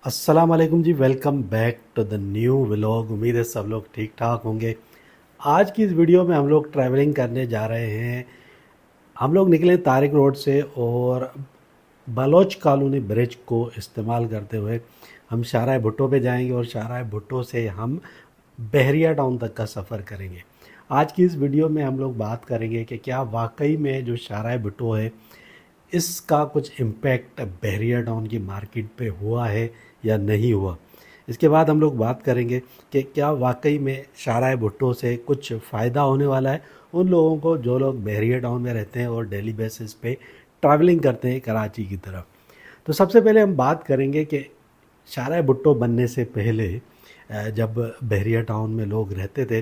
अस्सलाम वालेकुम जी। Welcome back to the new vlog. उम्मीद है सब लोग ठीक ठाक होंगे। आज की इस वीडियो में हम लोग ट्रैवलिंग करने जा रहे हैं। हम लोग निकले तारिक रोड से और बलोच कॉलोनी ब्रिज को इस्तेमाल करते हुए हम शाहराह भुट्टो पे जाएंगे और शाहराह भुट्टो से हम बहरिया टाउन तक का सफ़र करेंगे। आज की इस वीडियो में हम लोग बात करेंगे कि क्या वाकई में जो शाहराह भुट्टो है इसका कुछ इम्पैक्ट बहरिया टाउन की मार्केट पे हुआ है या नहीं हुआ। इसके बाद हम लोग बात करेंगे कि क्या वाकई में शाहराह भुट्टो से कुछ फ़ायदा होने वाला है उन लोगों को जो लोग बहरिया टाउन में रहते हैं और डेली बेसिस पे ट्रैवलिंग करते हैं कराची की तरफ। तो सबसे पहले हम बात करेंगे कि शाहराह भुट्टो बनने से पहले जब बहरिया टाउन में लोग रहते थे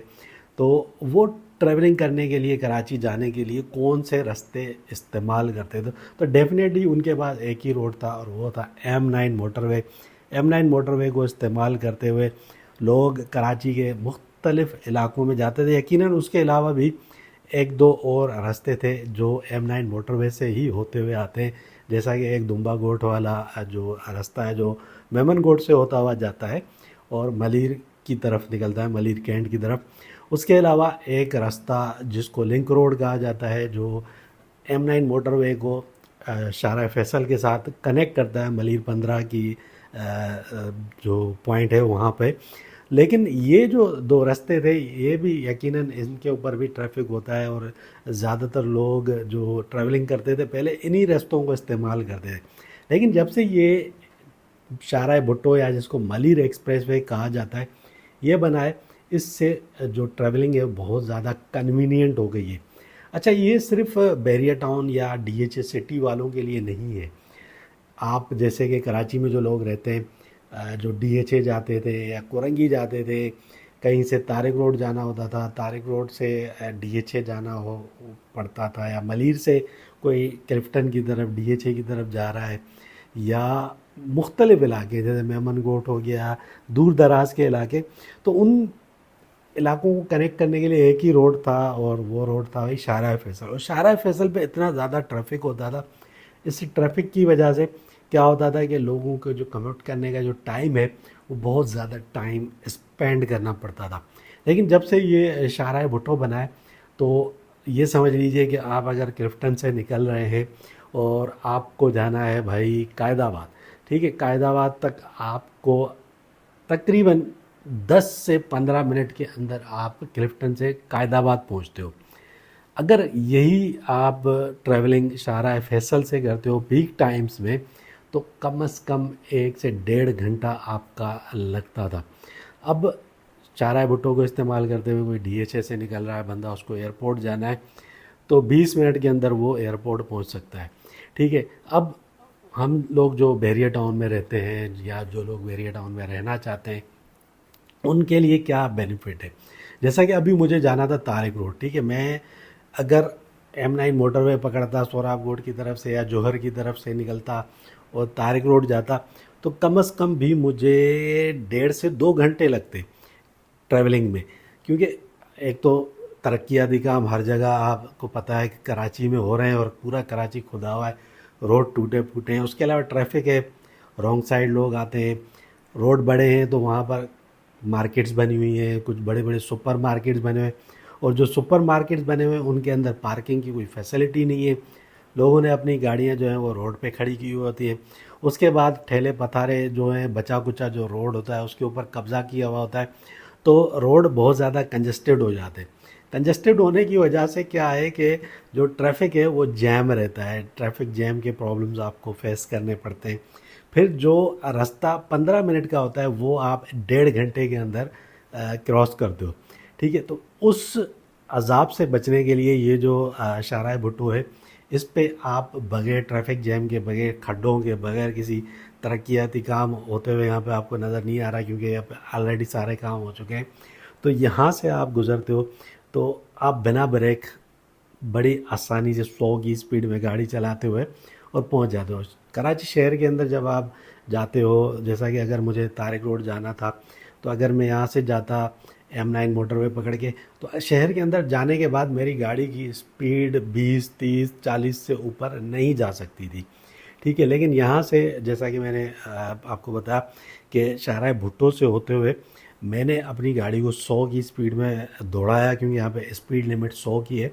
तो वो ट्रैवलिंग करने के लिए कराची जाने के लिए कौन से रास्ते इस्तेमाल करते थे। तो डेफिनेटली उनके पास एक ही रोड था और वो था M9 मोटरवे। M9 मोटरवे को इस्तेमाल करते हुए लोग कराची के मुख्तलिफ़ इलाकों में जाते थे। यकीनन उसके अलावा भी एक दो और रास्ते थे जो M9 मोटरवे से ही होते हुए आते हैं, जैसा कि एक दुम्बा गोट वाला जो रास्ता है जो मेमन गोट से होता हुआ जाता है और मलिर की तरफ निकलता है, मलिर कैंट की तरफ। उसके अलावा एक रास्ता जिसको लिंक रोड कहा जाता है जो M9 मोटरवे को शाहराह फैसल के साथ कनेक्ट करता है, मलिर 15 की जो पॉइंट है वहाँ पे। लेकिन ये जो दो रास्ते थे ये भी यकीनन इनके ऊपर भी ट्रैफिक होता है और ज़्यादातर लोग जो ट्रैवलिंग करते थे पहले इन्हीं रास्तों को इस्तेमाल करते थे। लेकिन जब से ये शाहराह भुट्टो या जिसको मलिर एक्सप्रेसवे कहा जाता है ये बना है, इससे जो ट्रैवलिंग है बहुत ज़्यादा कन्वीनियंट हो गई है। अच्छा, ये सिर्फ बैरिया टाउन या DHA सिटी वालों के लिए नहीं है। आप जैसे कि कराची में जो लोग रहते हैं जो DHA जाते थे या कोरंगी जाते थे, कहीं से तारिक रोड जाना होता था, तारिक रोड से DHA जाना हो पड़ता था, या मलिर से कोई क्लिफ्टन की तरफ DHA की तरफ जा रहा है, या मुख्तलिफ़ इलाके जैसे मेमन गोट हो गया, दूर दराज के इलाके, तो उन इलाकों को कनेक्ट करने के लिए एक ही रोड था और वो रोड था भाई शाहराह फैसल। और शाहराह फैसल पे इतना ज़्यादा ट्रैफिक होता था, इस ट्रैफिक की वजह से क्या होता था कि लोगों को जो कम्यूट करने का जो टाइम है वो बहुत ज़्यादा टाइम स्पेंड करना पड़ता था। लेकिन जब से ये शाहराह भुट्टो बना है तो ये समझ लीजिए कि आप अगर क्लिफ्टन से निकल रहे हैं और आपको जाना है भाई कायदाबाद, ठीक है, कायदाबाद तक आपको तकरीबन 10 से 15 मिनट के अंदर आप क्लिफ्टन से कायदाबाद पहुंचते हो। अगर यही आप ट्रैवलिंग शाहराह फैसल से करते हो पीक टाइम्स में तो कम से कम 1 से 1.5 घंटा आपका लगता था। अब शाहराह भुट्टो को इस्तेमाल करते हुए कोई DHA से निकल रहा है बंदा, उसको एयरपोर्ट जाना है तो 20 मिनट के अंदर वो एयरपोर्ट पहुंच सकता है। ठीक है, अब हम लोग जो बैरिया टाउन में रहते हैं या जो लोग बैरिया टाउन में रहना चाहते हैं उनके लिए क्या बेनिफिट है। जैसा कि अभी मुझे जाना था तारिक रोड, ठीक है, मैं अगर M9 मोटरवे पकड़ता सोराब गोड की तरफ से या जौहर की तरफ से निकलता और तारिक रोड जाता तो कम से कम भी मुझे 1.5 से 2 घंटे लगते ट्रैवलिंग में। क्योंकि एक तो तरक्याती काम हर जगह आपको पता है कि कराची में हो रहे हैं और पूरा कराची खुदा हुआ है, रोड टूटे फूटे हैं, उसके अलावा ट्रैफिक है, रॉन्ग साइड लोग आते हैं, रोड बड़े हैं तो वहाँ पर मार्केट्स बनी हुई हैं, कुछ बड़े बड़े सुपर मार्केट्स बने हुए हैं और जो सुपर मार्केट्स बने हुए हैं उनके अंदर पार्किंग की कोई फैसिलिटी नहीं है। लोगों ने अपनी गाड़ियाँ जो हैं वो रोड पे खड़ी की हुई होती हैं। उसके बाद ठेले पथारे जो हैं, बचा कुचा जो रोड होता है उसके ऊपर कब्ज़ा किया हुआ होता है, तो रोड बहुत ज़्यादा कंजस्टेड हो जाते हैं। कंजस्टेड होने की वजह से क्या है कि जो ट्रैफिक है वो जैम रहता है, ट्रैफिक जैम के प्रॉब्लम्स आपको फेस करने पड़ते हैं। फिर जो रास्ता 15 मिनट का होता है वो आप 1.5 घंटे के अंदर क्रॉस करते हो। ठीक है, तो उस अजाब से बचने के लिए ये जो शाहराह भुट्टो है इस पे आप बगैर ट्रैफिक जैम के, बगैर खड्डों के, बगैर किसी तरक्याती काम होते हुए यहाँ पे आपको नज़र नहीं आ रहा क्योंकि यहाँ पे ऑलरेडी सारे काम हो चुके हैं। तो यहाँ से आप गुज़रते हो तो आप बिना ब्रेक बड़ी आसानी से 100 की स्पीड में गाड़ी चलाते हुए और पहुंच जाते हो कराची शहर के अंदर। जब आप जाते हो, जैसा कि अगर मुझे तारिक रोड जाना था तो अगर मैं यहाँ से जाता M9 मोटरवे पकड़ के तो शहर के अंदर जाने के बाद मेरी गाड़ी की स्पीड 20, 30, 40 से ऊपर नहीं जा सकती थी। ठीक है। लेकिन यहाँ से जैसा कि मैंने आपको बताया कि शाहराह भुट्टो से होते हुए मैंने अपनी गाड़ी को 100 की स्पीड में दौड़ाया, क्योंकि यहाँ पे स्पीड लिमिट 100 की है।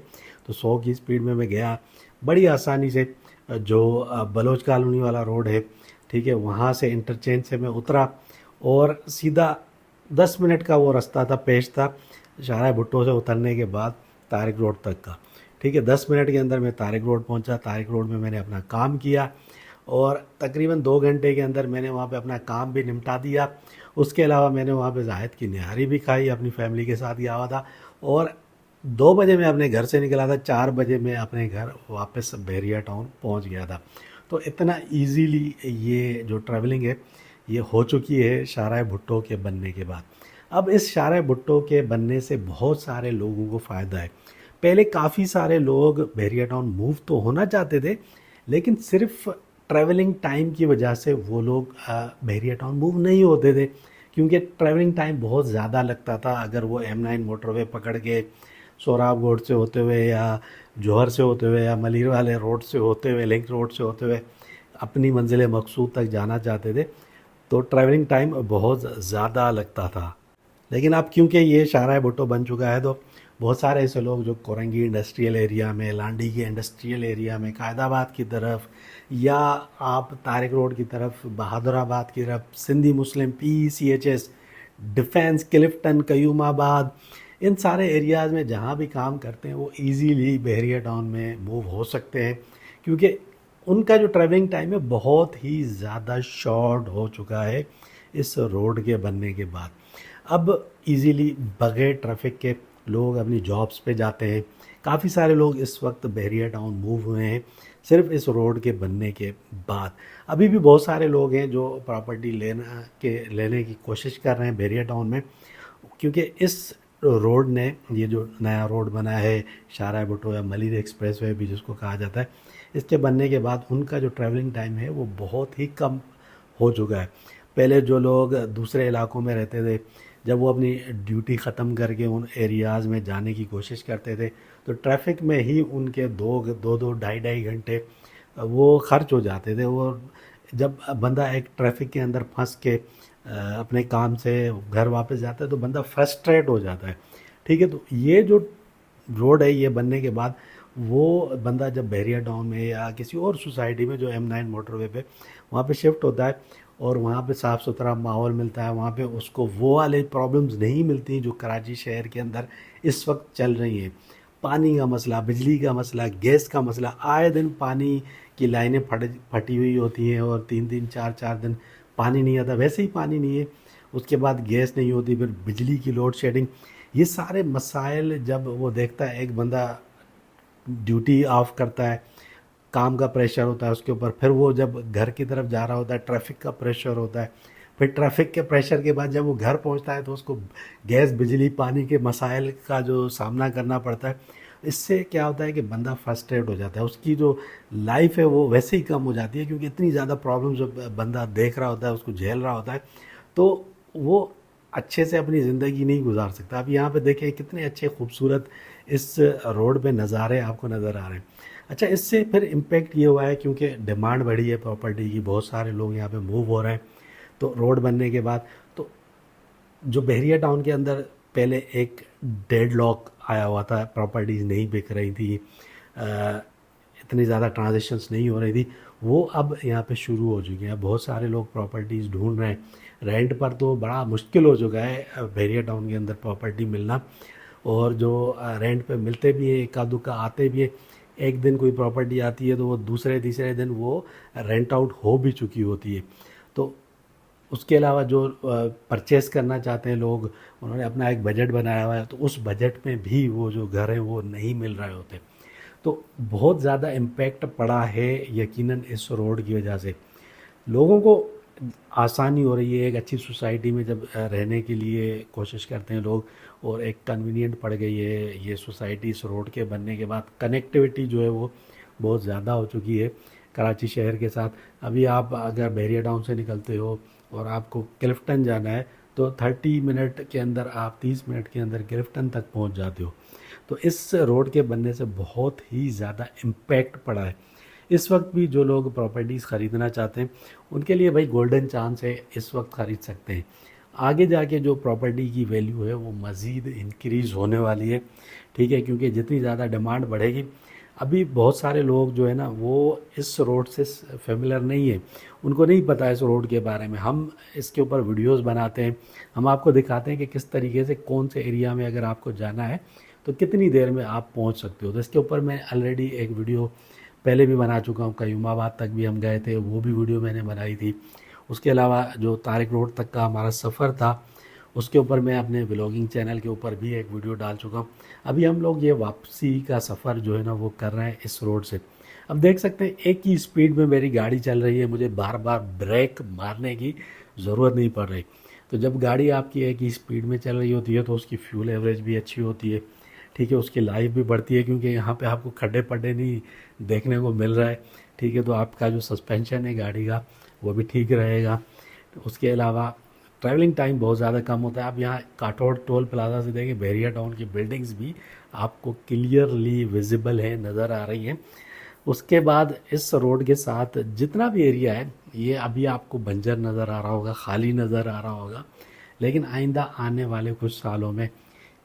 तो 100 की स्पीड में मैं गया बड़ी आसानी से। जो बलोच कॉलोनी वाला रोड है, ठीक है, वहाँ से इंटरचेंज से मैं उतरा और सीधा 10 मिनट का वो रास्ता था, पेश था शाहराह भुट्टो से उतरने के बाद तारिक रोड तक का। ठीक है, 10 मिनट के अंदर मैं तारिक रोड पहुंचा। तारिक रोड में मैंने अपना काम किया और तकरीबन 2 घंटे के अंदर मैंने वहाँ पे अपना काम भी निपटा दिया। उसके अलावा मैंने वहाँ पे जाहिद की निहारी भी खाई, अपनी फैमिली के साथ गया हुआ था। और 2 बजे मैं अपने घर से निकला था, 4 बजे मैं अपने घर वापस बहरिया टाउन पहुँच गया था। तो इतना ईजीली ये जो ट्रैवलिंग है ये हो चुकी है शाहराह भुट्टो के बनने के बाद। अब इस शाहराह भुट्टो के बनने से बहुत सारे लोगों को फ़ायदा है। पहले काफ़ी सारे लोग बहरिया टाउन मूव तो होना चाहते थे, लेकिन सिर्फ ट्रैवलिंग टाइम की वजह से वो लोग बहरिया टाउन मूव नहीं होते थे, क्योंकि ट्रैवलिंग टाइम बहुत ज़्यादा लगता था। अगर वो M9 मोटरवे पकड़ के सोहराब रोड से होते हुए या जौहर से होते हुए या मलिर वाले रोड से होते हुए, लिंक रोड से होते हुए अपनी मंजिल मकसूद तक जाना चाहते थे, तो ट्रैवलिंग टाइम बहुत ज़्यादा लगता था। लेकिन अब क्योंकि ये शाहराह भुट्टो बन चुका है, तो बहुत सारे ऐसे लोग जो कोरंगी इंडस्ट्रियल एरिया में, लांडी के इंडस्ट्रियल एरिया में, कायदाबाद की तरफ, या आप तारिक रोड की तरफ, बहादुराबाद की तरफ, सिंधी मुस्लिम, PCHS, डिफेंस, क्लिफ्टन, कयूमाबाद, इन सारे एरियाज़ में जहाँ भी काम करते हैं वो इजीली बहरिया टाउन में मूव हो सकते हैं, क्योंकि उनका जो ट्रैवलिंग टाइम है बहुत ही ज़्यादा शॉर्ट हो चुका है इस रोड के बनने के बाद। अब इजीली बगैर ट्रैफिक के लोग अपनी जॉब्स पे जाते हैं। काफ़ी सारे लोग इस वक्त बहरिया टाउन मूव हुए हैं सिर्फ इस रोड के बनने के बाद। अभी भी बहुत सारे लोग हैं जो प्रॉपर्टी लेने की कोशिश कर रहे हैं बहरिया टाउन में, क्योंकि इस रोड ने, ये जो नया रोड बना है शाहराह भुट्टो या मलिर एक्सप्रेस वे भी जिसको कहा जाता है, इसके बनने के बाद उनका जो ट्रैवलिंग टाइम है वो बहुत ही कम हो चुका है। पहले जो लोग दूसरे इलाकों में रहते थे, जब वो अपनी ड्यूटी ख़त्म करके उन एरियाज़ में जाने की कोशिश करते थे, तो ट्रैफिक में ही उनके दो ढाई ढाई घंटे वो खर्च हो जाते थे। वो जब बंदा एक ट्रैफिक के अंदर फंस के अपने काम से घर वापस जाता है तो बंदा फ्रस्ट्रेट हो जाता है। ठीक है, तो ये जो रोड है ये बनने के बाद वो बंदा जब बहरिया टाउन में या किसी और सोसाइटी में जो M9 मोटरवे पे वहाँ पे शिफ्ट होता है और वहाँ पे साफ़ सुथरा माहौल मिलता है, वहाँ पे उसको वो वाले प्रॉब्लम्स नहीं मिलती जो कराची शहर के अंदर इस वक्त चल रही हैं। पानी का मसला, बिजली का मसला, गैस का मसला, आए दिन पानी की लाइनें फटी हुई होती हैं और 3-3 4-4 दिन पानी नहीं आता। वैसे ही पानी नहीं है, उसके बाद गैस नहीं होती, फिर बिजली की लोड शेडिंग, ये सारे मसाइल जब वो देखता है, एक बंदा ड्यूटी ऑफ करता है, काम का प्रेशर होता है उसके ऊपर, फिर वो जब घर की तरफ जा रहा होता है ट्रैफिक का प्रेशर होता है, फिर ट्रैफिक के प्रेशर के बाद जब वो घर पहुंचता है तो उसको गैस, बिजली, पानी के मसाइल का जो सामना करना पड़ता है। इससे क्या होता है कि बंदा फ्रस्ट्रेट हो जाता है, उसकी जो लाइफ है वो वैसे ही कम हो जाती है, क्योंकि इतनी ज़्यादा प्रॉब्लम जो बंदा देख रहा होता है, उसको झेल रहा होता है, तो वो अच्छे से अपनी ज़िंदगी नहीं गुजार सकता। अब यहाँ पे देखें कितने अच्छे खूबसूरत इस रोड पे नज़ारे आपको नज़र आ रहे हैं। अच्छा, इससे फिर इम्पेक्ट ये हुआ है क्योंकि डिमांड बढ़ी है प्रॉपर्टी की, बहुत सारे लोग यहाँ पे मूव हो रहे हैं। तो रोड बनने के बाद तो जो बहरिया टाउन के अंदर पहले एक डेडलॉक आया हुआ था, प्रॉपर्टीज़ नहीं बिक रही थी, इतनी ज़्यादा ट्रांजेक्शन्स नहीं हो रही थी, वो अब यहाँ पे शुरू हो चुकी हैं। बहुत सारे लोग प्रॉपर्टीज़ ढूंढ रहे हैं। रेंट पर तो बड़ा मुश्किल हो चुका है बहरिया टाउन के अंदर प्रॉपर्टी मिलना, और जो रेंट पे मिलते भी हैं, इक्का दुक्का आते भी हैं। एक दिन कोई प्रॉपर्टी आती है तो वो दूसरे तीसरे दिन वो रेंट आउट हो भी चुकी होती है। तो उसके अलावा जो परचेज़ करना चाहते हैं लोग, उन्होंने अपना एक बजट बनाया हुआ है, तो उस बजट में भी वो जो घर हैं वो नहीं मिल रहे होते। तो बहुत ज़्यादा इम्पैक्ट पड़ा है यकीनन इस रोड की वजह से। लोगों को आसानी हो रही है, एक अच्छी सोसाइटी में जब रहने के लिए कोशिश करते हैं लोग, और एक कन्वीनियंट पड़ गई है ये सोसाइटी इस रोड के बनने के बाद। कनेक्टिविटी जो है वो बहुत ज़्यादा हो चुकी है कराची शहर के साथ। अभी आप अगर बहरिया टाउन से निकलते हो और आपको क्लिफ्टन जाना है तो 30 मिनट के अंदर, आप 30 मिनट के अंदर क्लिफ्टन तक पहुंच जाते हो। तो इस रोड के बनने से बहुत ही ज़्यादा इम्पैक्ट पड़ा है। इस वक्त भी जो लोग प्रॉपर्टीज़ ख़रीदना चाहते हैं उनके लिए भाई गोल्डन चांस है, इस वक्त ख़रीद सकते हैं। आगे जाके जो प्रॉपर्टी की वैल्यू है वो मज़ीद इंक्रीज़ होने वाली है, ठीक है, क्योंकि जितनी ज़्यादा डिमांड बढ़ेगी। अभी बहुत सारे लोग जो है ना वो इस रोड से फेमिलियर नहीं है, उनको नहीं पता है इस रोड के बारे में। हम इसके ऊपर वीडियोस बनाते हैं, हम आपको दिखाते हैं कि किस तरीके से कौन से एरिया में अगर आपको जाना है तो कितनी देर में आप पहुंच सकते हो। तो इसके ऊपर मैं ऑलरेडी एक वीडियो पहले भी बना चुका हूँ, कयूमाबाद तक भी हम गए थे, वो भी वीडियो मैंने बनाई थी। उसके अलावा जो तारिक रोड तक का हमारा सफ़र था उसके ऊपर मैं अपने व्लॉगिंग चैनल के ऊपर भी एक वीडियो डाल चुका हूँ। अभी हम लोग ये वापसी का सफ़र जो है ना वो कर रहे हैं इस रोड से। अब देख सकते हैं एक ही स्पीड में मेरी गाड़ी चल रही है, मुझे बार बार ब्रेक मारने की ज़रूरत नहीं पड़ रही। तो जब गाड़ी आपकी एक ही स्पीड में चल रही होती है तो उसकी फ्यूल एवरेज भी अच्छी होती है, ठीक है, उसकी लाइफ भी बढ़ती है, क्योंकि यहाँ पे आपको खड्डे पड्डे नहीं देखने को मिल रहा है, ठीक है। तो आपका जो सस्पेंशन है गाड़ी का वो भी ठीक रहेगा। तो उसके अलावा ट्रैवलिंग टाइम बहुत ज़्यादा कम होता है। आप यहाँ काठौड़ टोल प्लाजा से देखें, बैरिया टाउन की बिल्डिंग्स भी आपको क्लियरली विजिबल है, नज़र आ रही हैं। उसके बाद इस रोड के साथ जितना भी एरिया है ये अभी आपको बंजर नज़र आ रहा होगा, खाली नज़र आ रहा होगा, लेकिन आइंदा आने वाले कुछ सालों में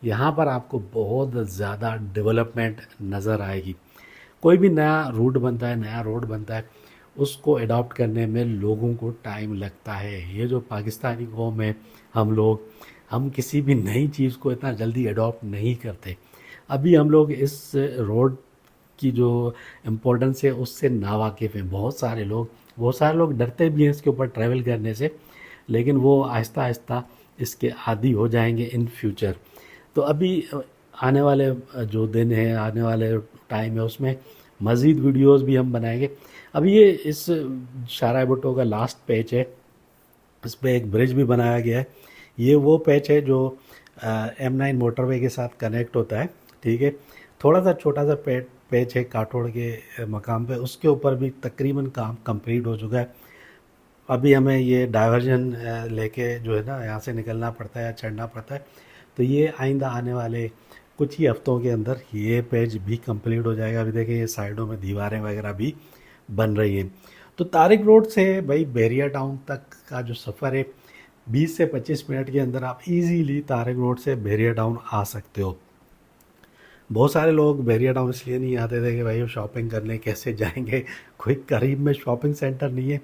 यहाँ पर आपको बहुत ज़्यादा डेवलपमेंट नज़र आएगी। कोई भी नया रूट बनता है, नया रोड बनता है, उसको अडॉप्ट करने में लोगों को टाइम लगता है। ये जो पाकिस्तानी कौम है, हम किसी भी नई चीज़ को इतना जल्दी अडॉप्ट नहीं करते। अभी हम लोग इस रोड की जो इम्पोर्टेंस है उससे नावाकिफ़ हैं। बहुत सारे लोग डरते भी हैं इसके ऊपर ट्रैवल करने से, लेकिन वो आहिस्ता आहिस्ता इसके आदी हो जाएंगे इन फ्यूचर। तो अभी आने वाले जो दिन है, आने वाले टाइम है, उसमें मज़ीद वीडियोस भी हम बनाएंगे। अभी ये इस शाहराह भुट्टो का लास्ट पैच है, इस पर एक ब्रिज भी बनाया गया है। ये वो पैच है जो M9 मोटरवे के साथ कनेक्ट होता है, ठीक है। थोड़ा सा छोटा सा पैच है काठोड़ के मकाम पे, उसके ऊपर भी तकरीबन काम कंप्लीट हो चुका है। अभी हमें ये डाइवर्जन लेके जो है ना यहाँ से निकलना पड़ता है या चढ़ना पड़ता है। तो ये आइंदा आने वाले कुछ ही हफ्तों के अंदर ये पेज भी कंप्लीट हो जाएगा। अभी देखें ये साइडों में दीवारें वगैरह भी बन रही हैं। तो तारिक रोड से भाई बैरिया टाउन तक का जो सफ़र है 20 से 25 मिनट के अंदर आप इजीली तारिक रोड से बैरिया टाउन आ सकते हो। बहुत सारे लोग बैरिया टाउन इसलिए नहीं आते थे कि भाई वो शॉपिंग करने कैसे जाएंगे, कोई करीब में शॉपिंग सेंटर नहीं है।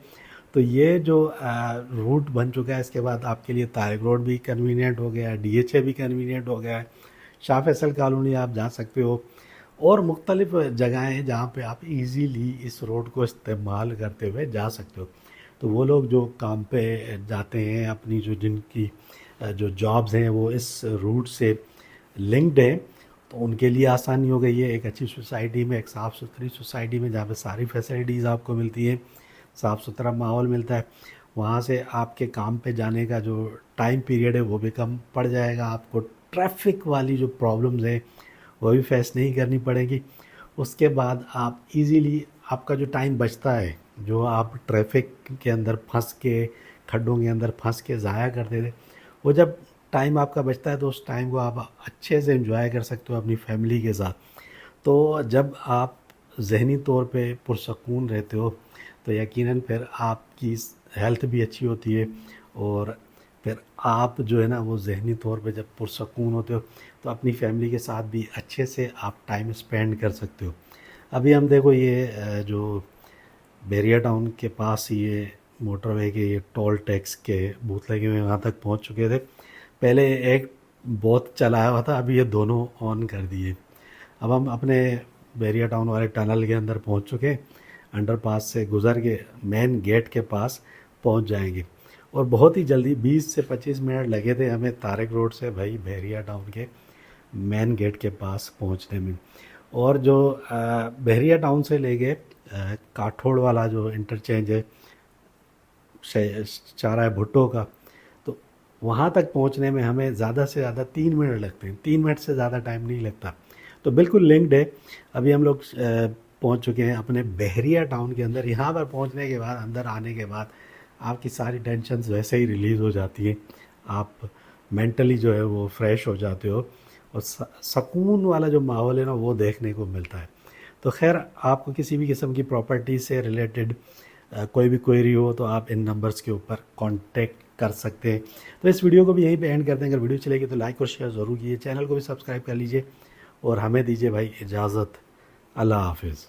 तो ये जो रूट बन चुका है इसके बाद आपके लिए तारिक रोड भी कन्वीनियंट हो गया है, DHA भी कन्वीनियंट हो गया है, शाह फैसल कॉलोनी आप जा सकते हो, और मुख्तलिफ जगहें हैं जहाँ पे आप इजीली इस रोड को इस्तेमाल करते हुए जा सकते हो। तो वो लोग जो काम पे जाते हैं, अपनी जो जिनकी जो जॉब्स हैं वो इस रूट से लिंक्ड हैं, तो उनके लिए आसानी हो गई है। एक अच्छी सोसाइटी में, एक साफ़ सुथरी सोसाइटी में जहाँ पे सारी फैसिलिटीज़ आपको मिलती हैं, साफ़ सुथरा माहौल मिलता है, वहाँ से आपके काम पे जाने का जो टाइम पीरियड है वो भी कम पड़ जाएगा। आपको ट्रैफिक वाली जो प्रॉब्लम्स है वो भी फेस नहीं करनी पड़ेगी। उसके बाद आप इजीली, आपका जो टाइम बचता है, जो आप ट्रैफिक के अंदर फंस के, खड्डों के अंदर फंस के ज़ाया करते थे, वो जब टाइम आपका बचता है तो उस टाइम को आप अच्छे से एंजॉय कर सकते हो अपनी फैमिली के साथ। तो जब आप ज़हनी तौर पे पुरसकून रहते हो तो यकीनन फिर आपकी हेल्थ भी अच्छी होती है, और फिर आप जो है ना वो ज़हनी तौर पे जब पुरसकून होते हो तो अपनी फैमिली के साथ भी अच्छे से आप टाइम स्पेंड कर सकते हो। अभी हम देखो ये जो बैरिया टाउन के पास ये मोटरवे के ये टोल टैक्स के बूथ लगे हुए वहाँ तक पहुँच चुके थे। पहले एक बहुत चलाया हुआ था, अभी ये दोनों ऑन कर दिए। अब हम अपने बैरिया टाउन वाले टनल के अंदर पहुँच चुके हैं, अंडरपास से गुज़र के मेन गेट के पास पहुँच जाएंगे, और बहुत ही जल्दी 20 से 25 मिनट लगे थे हमें तारिक रोड से भाई बैरिया टाउन के मेन गेट के पास पहुँचने में। और जो बैरिया टाउन से लेके काठोड़ वाला जो इंटरचेंज है चाराय भुट्टो का, तो वहाँ तक पहुँचने में हमें ज़्यादा से ज़्यादा 3 मिनट लगते हैं, 3 मिनट से ज़्यादा टाइम नहीं लगता। तो बिल्कुल लिंक्ड है। अभी हम लोग पहुँच चुके हैं अपने बैरिया टाउन के अंदर। यहाँ पर पहुँचने के बाद, अंदर आने के बाद आपकी सारी टेंशन्स वैसे ही रिलीज़ हो जाती हैं, आप मेंटली जो है वो फ्रेश हो जाते हो, और सुकून वाला जो माहौल है ना वो देखने को मिलता है। तो खैर आपको किसी भी किस्म की प्रॉपर्टी से रिलेटेड कोई भी क्वेरी हो तो आप इन नंबर्स के ऊपर कांटेक्ट कर सकते हैं। तो इस वीडियो को भी यहीं पे एंड करते हैं। अगर वीडियो चलेगी तो लाइक और शेयर ज़रूर कीजिए, चैनल को भी सब्सक्राइब कर लीजिए और हमें दीजिए भाई इजाज़त। अल्लाह हाफिज़।